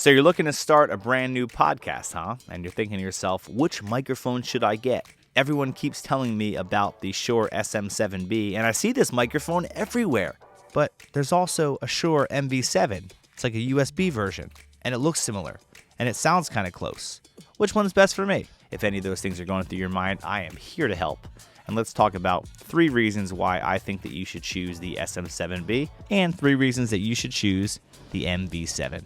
So you're looking to start a brand new podcast, huh? And you're thinking to yourself, which microphone should I get? Everyone keeps telling me about the Shure SM7B, and I see this microphone everywhere. But there's also a Shure MV7. It's like a USB version, and it looks similar, and it sounds kind of close. Which one's best for me? If any of those things are going through your mind, I am here to help. And let's talk about 3 reasons why I think that you should choose the SM7B, and 3 reasons that you should choose the MV7.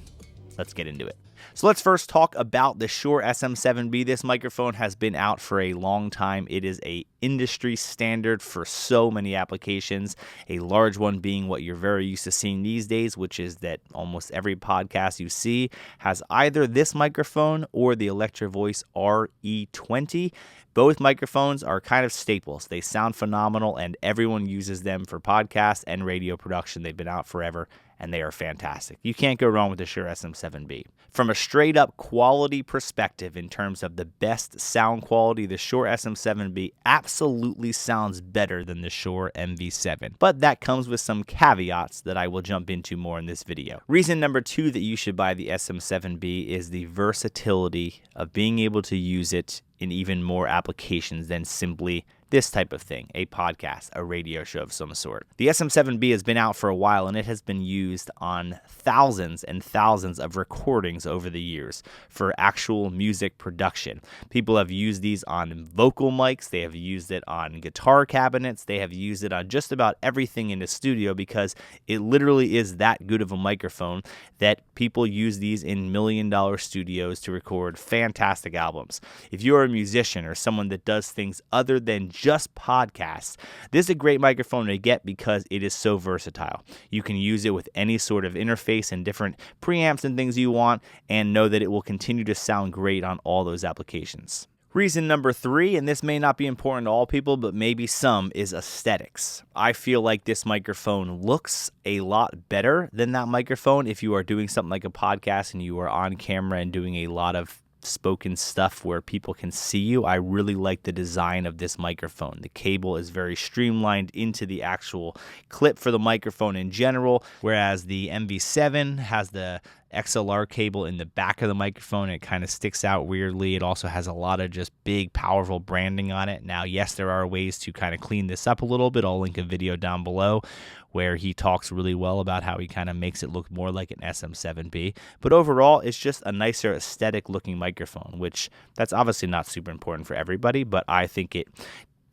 Let's get into it. So let's first talk about the Shure SM7B. This microphone has been out for a long time. It is an industry standard for so many applications, a large one being what you're very used to seeing these days, which is that almost every podcast you see has either this microphone or the Electro Voice RE20. Both microphones are kind of staples. They sound phenomenal, and everyone uses them for podcast and radio production. They've been out forever, and they are fantastic. You can't go wrong with the Shure SM7B. From a straight-up quality perspective, in terms of the best sound quality, the Shure SM7B absolutely sounds better than the Shure MV7. But that comes with some caveats that I will jump into more in this video. Reason number 2 that you should buy the SM7B is the versatility of being able to use it in even more applications than simply this type of thing, a podcast, a radio show of some sort. The SM7B has been out for a while, and it has been used on thousands and thousands of recordings over the years for actual music production. People have used these on vocal mics, they have used it on guitar cabinets, they have used it on just about everything in the studio because it literally is that good of a microphone that people use these in million-dollar studios to record fantastic albums. If you're a musician or someone that does things other than just podcasts, this is a great microphone to get because it is so versatile. You can use it with any sort of interface and different preamps and things you want, and know that it will continue to sound great on all those applications. Reason number 3, and this may not be important to all people, but maybe some, is aesthetics. I feel like this microphone looks a lot better than that microphone if you are doing something like a podcast and you are on camera and doing a lot of spoken stuff where people can see you. I really like the design of this microphone. The cable is very streamlined into the actual clip for the microphone in general, whereas the MV7 has the XLR cable in the back of the microphone. It kind of sticks out weirdly. It also has a lot of just big, powerful branding on it. Now, yes, there are ways to kind of clean this up a little bit. I'll link a video down below where he talks really well about how he kind of makes it look more like an SM7B. But overall, it's just a nicer aesthetic looking microphone, which that's obviously not super important for everybody, but I think it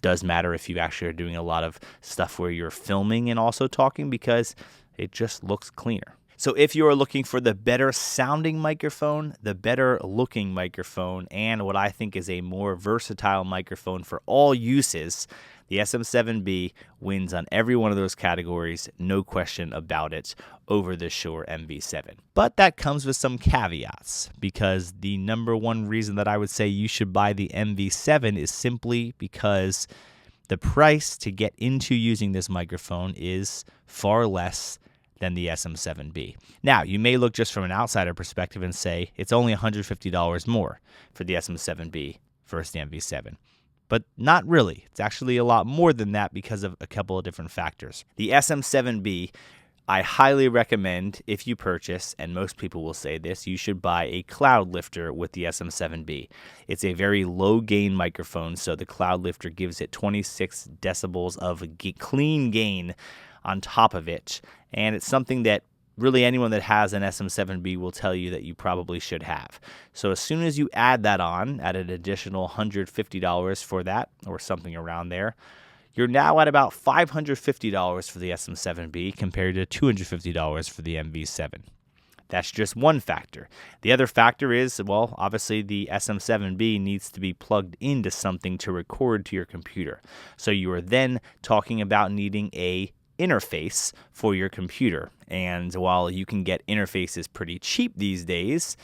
does matter if you actually are doing a lot of stuff where you're filming and also talking, because it just looks cleaner. So if you are looking for the better sounding microphone, the better looking microphone, and what I think is a more versatile microphone for all uses, the SM7B wins on every one of those categories, no question about it, over the Shure MV7. But that comes with some caveats, because the number 1 reason that I would say you should buy the MV7 is simply because the price to get into using this microphone is far less than the SM7B. Now, you may look just from an outsider perspective and say it's only $150 more for the SM7B versus the MV7. But not really. It's actually a lot more than that because of a couple of different factors. The SM7B, I highly recommend if you purchase, and most people will say this, you should buy a cloud lifter with the SM7B. It's a very low gain microphone, so the cloud lifter gives it 26 decibels of clean gain on top of it, and it's something that really anyone that has an SM7B will tell you that you probably should have. So as soon as you add that on, at an additional $150 for that, or something around there, you're now at about $550 for the SM7B compared to $250 for the MV7. That's just one factor. The other factor is, well, obviously the SM7B needs to be plugged into something to record to your computer. So you are then talking about needing a interface for your computer. And while you can get interfaces pretty cheap these days,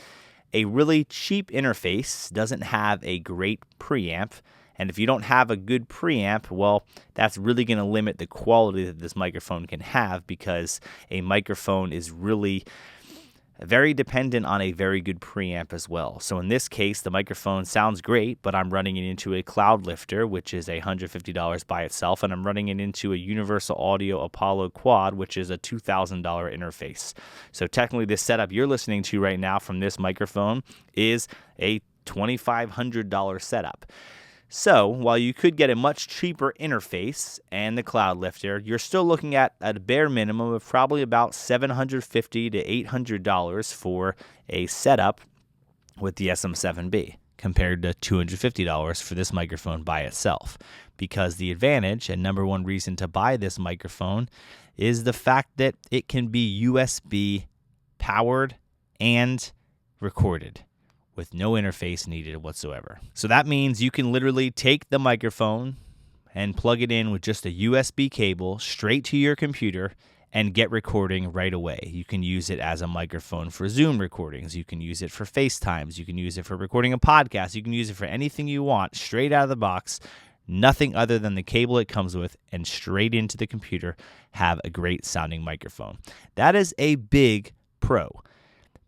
a really cheap interface doesn't have a great preamp. And if you don't have a good preamp, well, that's really going to limit the quality that this microphone can have, because a microphone is really very dependent on a very good preamp as well. So in this case, the microphone sounds great, but I'm running it into a Cloudlifter, which is $150 by itself, and I'm running it into a Universal Audio Apollo Quad, which is a $2,000 interface. So technically, this setup you're listening to right now from this microphone is a $2,500 setup. So while you could get a much cheaper interface and the Cloudlifter, you're still looking at a bare minimum of probably about $750 to $800 for a setup with the SM7B compared to $250 for this microphone by itself. Because the advantage and number one reason to buy this microphone is the fact that it can be USB powered and recorded with no interface needed whatsoever. So that means you can literally take the microphone and plug it in with just a USB cable straight to your computer and get recording right away. You can use it as a microphone for Zoom recordings. You can use it for FaceTimes. You can use it for recording a podcast. You can use it for anything you want straight out of the box. Nothing other than the cable it comes with, and straight into the computer, have a great sounding microphone. That is a big pro,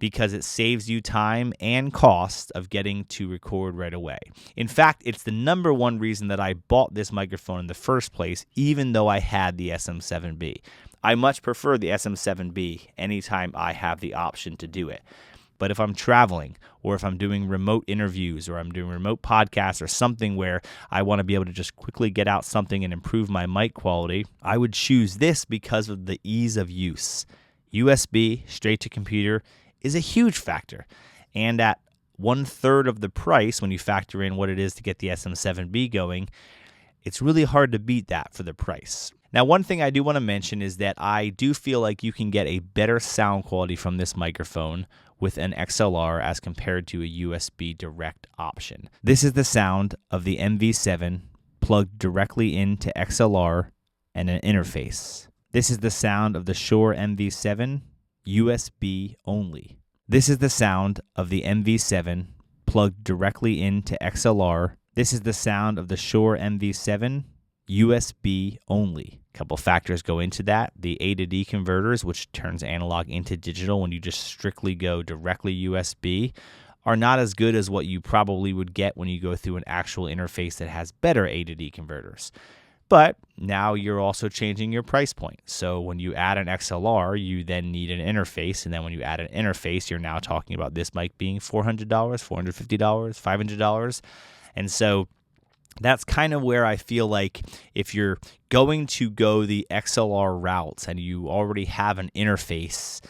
because it saves you time and cost of getting to record right away. In fact, it's the number one reason that I bought this microphone in the first place, even though I had the SM7B. I much prefer the SM7B anytime I have the option to do it. But if I'm traveling, or if I'm doing remote interviews, or I'm doing remote podcasts, or something where I want to be able to just quickly get out something and improve my mic quality, I would choose this because of the ease of use. USB, straight to computer, is a huge factor. And at 1/3 of the price, when you factor in what it is to get the SM7B going, it's really hard to beat that for the price. Now, one thing I do want to mention is that I do feel like you can get a better sound quality from this microphone with an XLR as compared to a USB direct option. This is the sound of the MV7 plugged directly into XLR and an interface. This is the sound of the Shure MV7 USB only. This is the sound of the MV7 plugged directly into XLR. This is the sound of the Shure MV7 USB only. A couple factors go into that. The A to D converters, which turns analog into digital when you just strictly go directly USB, are not as good as what you probably would get when you go through an actual interface that has better A to D converters. But now you're also changing your price point. So when you add an XLR, you then need an interface. And then when you add an interface, you're now talking about this mic being $400, $450, $500. And so that's kind of where I feel like if you're going to go the XLR route and you already have an interface,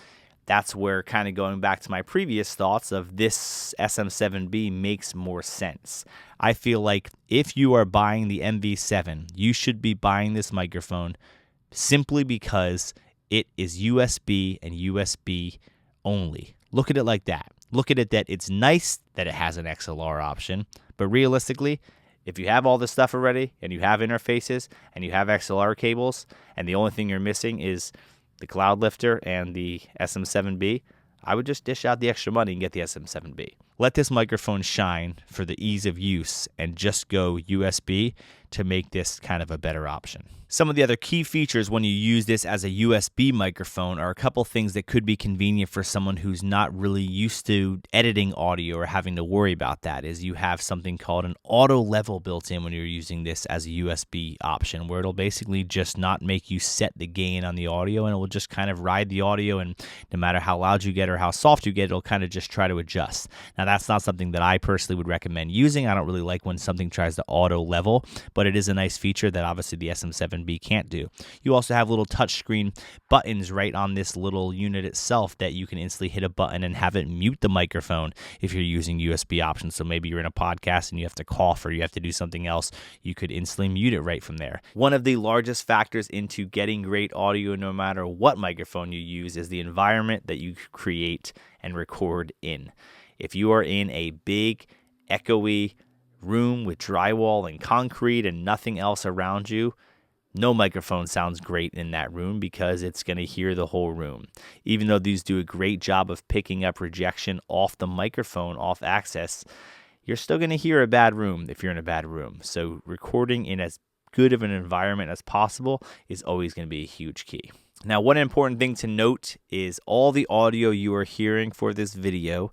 that's where, kind of going back to my previous thoughts of this SM7B, makes more sense. I feel like if you are buying the MV7, you should be buying this microphone simply because it is USB and USB only. Look at it like that. Look at it that it's nice that it has an XLR option, but realistically, if you have all this stuff already and you have interfaces and you have XLR cables and the only thing you're missing is the Cloudlifter and the SM7B, I would just dish out the extra money and get the SM7B. Let this microphone shine for the ease of use and just go USB to make this kind of a better option. Some of the other key features when you use this as a USB microphone are a couple things that could be convenient for someone who's not really used to editing audio or having to worry about that. Is you have something called an auto level built in when you're using this as a USB option, where it'll basically just not make you set the gain on the audio, and it will just kind of ride the audio, and no matter how loud you get or how soft you get, it'll kind of just try to adjust. Now, that's not something that I personally would recommend using. I don't really like when something tries to auto level, but it is a nice feature that obviously the SM7B can't do. You also have little touchscreen buttons right on this little unit itself that you can instantly hit a button and have it mute the microphone if you're using USB options. So maybe you're in a podcast and you have to cough or you have to do something else, you could instantly mute it right from there. One of the largest factors into getting great audio no matter what microphone you use is the environment that you create and record in. If you are in a big, echoey room with drywall and concrete and nothing else around you, no microphone sounds great in that room because it's going to hear the whole room. Even though these do a great job of picking up rejection off the microphone, off access, you're still going to hear a bad room if you're in a bad room. So recording in as good of an environment as possible is always going to be a huge key. Now, one important thing to note is all the audio you are hearing for this video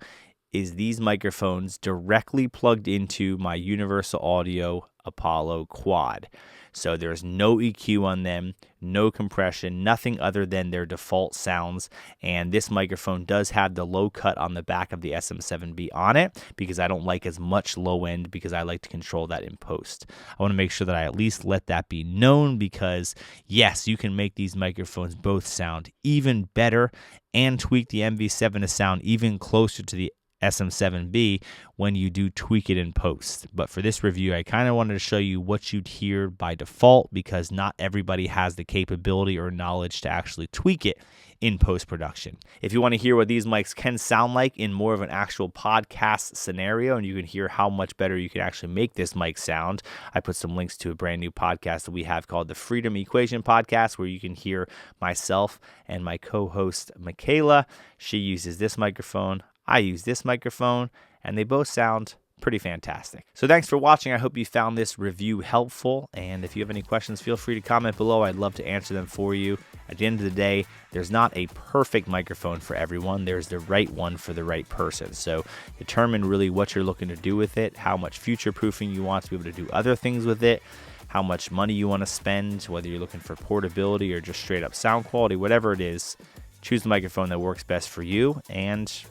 is these microphones directly plugged into my Universal Audio Apollo Quad. So there's no EQ on them, no compression, nothing other than their default sounds. And this microphone does have the low cut on the back of the SM7B on it because I don't like as much low end because I like to control that in post. I want to make sure that I at least let that be known because yes, you can make these microphones both sound even better and tweak the MV7 to sound even closer to the SM7B when you do tweak it in post. But for this review, I kind of wanted to show you what you'd hear by default because not everybody has the capability or knowledge to actually tweak it in post-production. If you want to hear what these mics can sound like in more of an actual podcast scenario and you can hear how much better you can actually make this mic sound, I put some links to a brand new podcast that we have called the Freedom Equation Podcast where you can hear myself and my co-host Michaela. She uses this microphone. I use this microphone, and they both sound pretty fantastic. So thanks for watching. I hope you found this review helpful, and if you have any questions, feel free to comment below. I'd love to answer them for you. At the end of the day, there's not a perfect microphone for everyone. There's the right one for the right person. So determine really what you're looking to do with it, how much future-proofing you want to be able to do other things with it, how much money you want to spend, whether you're looking for portability or just straight up sound quality, whatever it is, choose the microphone that works best for you, and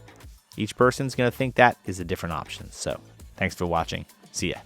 each person's going to think that is a different option. So thanks for watching. See ya.